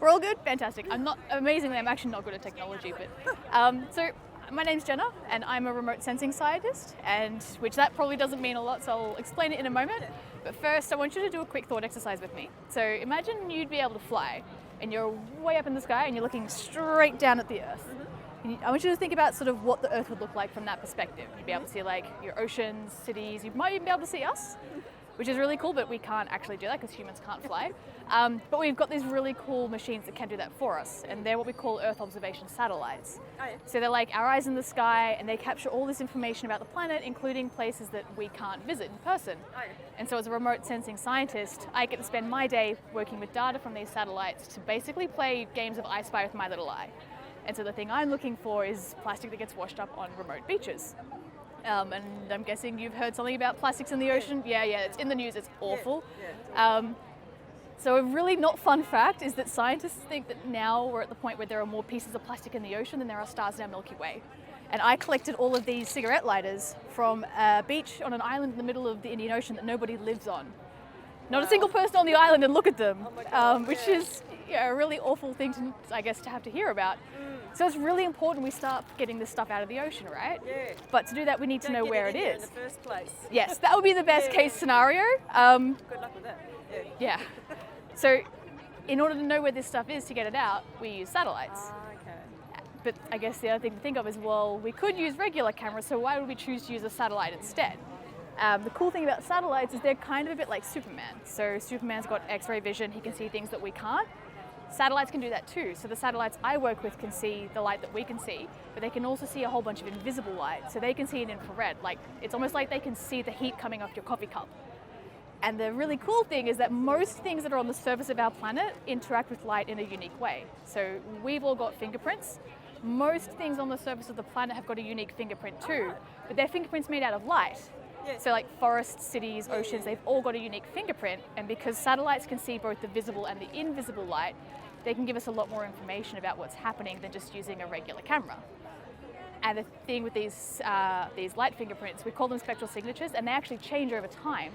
We're all good? Fantastic. Amazingly, I'm actually not good at technology, but so my name's Jenna and I'm a remote sensing scientist, and which that probably doesn't mean a lot, so I'll explain it in a moment. But first, I want you to do a quick thought exercise with me. So imagine you'd be able to fly and you're way up in the sky and you're looking straight down at the Earth. And I want you to think about sort of what the Earth would look like from that perspective. You'd be able to see like your oceans, cities, you might even be able to see us, which is really cool, but we can't actually do that because humans can't fly. But we've got these really cool machines that can do that for us, and they're what we call Earth observation satellites. Oh, yeah. So they're like our eyes in the sky, and they capture all this information about the planet, including places that we can't visit in person. Oh, yeah. And so as a remote sensing scientist, I get to spend my day working with data from these satellites to basically play games of I Spy with my little eye. And so the thing I'm looking for is plastic that gets washed up on remote beaches. And I'm guessing you've heard something about plastics in the ocean. Yeah, it's in the news, it's awful. So a really not fun fact is that scientists think that now we're at the point where there are more pieces of plastic in the ocean than there are stars in our Milky Way. And I collected all of these cigarette lighters from a beach on an island in the middle of the Indian Ocean that nobody lives on. Not a single person on the island, and look at them, which is a really awful thing to, I guess, to have to hear about. So it's really important we start getting this stuff out of the ocean, right? Yeah. But to do that, we need to know where it is. In the first place. Yes, that would be the best case scenario. Good luck with that. Yeah. So in order to know where this stuff is to get it out, we use satellites. Okay. But I guess the other thing to think of is, well, we could use regular cameras, so why would we choose to use a satellite instead? The cool thing about satellites is they're kind of a bit like Superman. So Superman's got X-ray vision, he can see things that we can't. Satellites can do that too. So the satellites I work with can see the light that we can see, but they can also see a whole bunch of invisible light. So they can see an infrared. Like, it's almost like they can see the heat coming off your coffee cup. And the really cool thing is that most things that are on the surface of our planet interact with light in a unique way. So we've all got fingerprints. Most things on the surface of the planet have got a unique fingerprint too, but their fingerprint's made out of light. So like forests, cities, oceans, they've all got a unique fingerprint, and because satellites can see both the visible and the invisible light, they can give us a lot more information about what's happening than just using a regular camera. And the thing with these light fingerprints, we call them spectral signatures, and they actually change over time.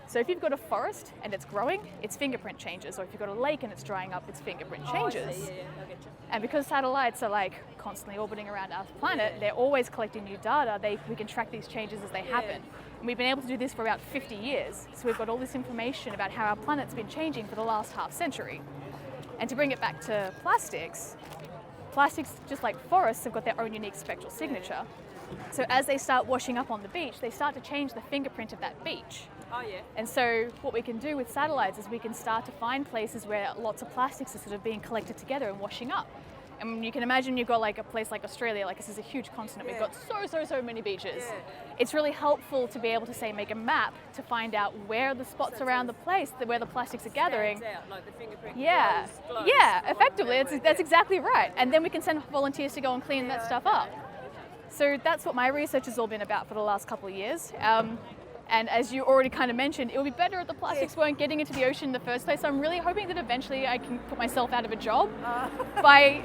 So if you've got a forest and it's growing, its fingerprint changes. Or if you've got a lake and it's drying up, its fingerprint changes. I see. I get you. And because satellites are like constantly orbiting around our planet, they're always collecting new data. We can track these changes as they happen. And we've been able to do this for about 50 years. So we've got all this information about how our planet's been changing for the last half century. And to bring it back to plastics, just like forests, have got their own unique spectral signature. So as they start washing up on the beach, they start to change the fingerprint of that beach. Oh, yeah. And so what we can do with satellites is we can start to find places where lots of plastics are sort of being collected together and washing up. And you can imagine you've got like a place like Australia, like this is a huge continent, we've got so many beaches. It's really helpful to be able to say make a map to find out where the spots around the place, where the plastics are gathering. Out, like the fingerprint glows, effectively, that's exactly right. And then we can send volunteers to go and clean that stuff up. So that's what my research has all been about for the last couple of years. And as you already kind of mentioned, it would be better if the plastics weren't getting into the ocean in the first place. So I'm really hoping that eventually I can put myself out of a job by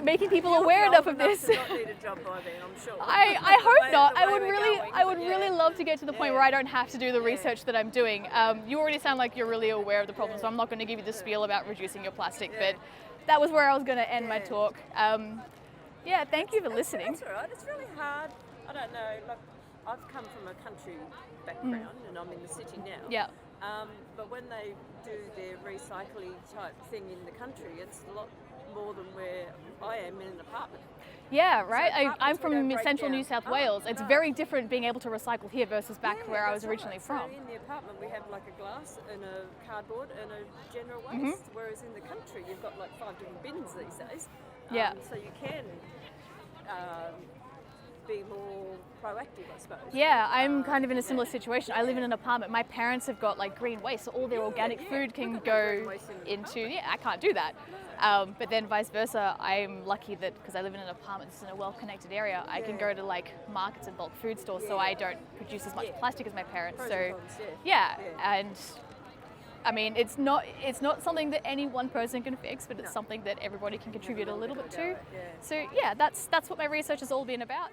making people aware enough of this. To not need a job by then, I'm sure. I hope not. I would really love to get to the point where I don't have to do the research that I'm doing. You already sound like you're really aware of the problem, so I'm not going to give you the spiel about reducing your plastic, but that was where I was going to end my talk. Thank you for listening. That's all right. It's really hard. I don't know. Like, I've come from a country background and I'm in the city now. Yeah. But when they do their recycling type thing in the country, it's a lot more than where I am in an apartment. Yeah, right. So I'm from central New South Wales. It's very different being able to recycle here versus back where I was originally from. So in the apartment we have like a glass and a cardboard and a general waste, whereas in the country you've got like 5 different bins these days. So you can be more proactive, I suppose. Yeah, I'm kind of in a similar situation. I live in an apartment. My parents have got like green waste, so all their organic food can go into. I can't do that. But then vice versa, I'm lucky that because I live in an apartment that's in a well-connected area, I can go to like markets and bulk food stores, so I don't produce as much plastic as my parents. And I mean, it's not something that any one person can fix, but it's something that everybody can contribute a little bit to. So yeah, that's what my research has all been about.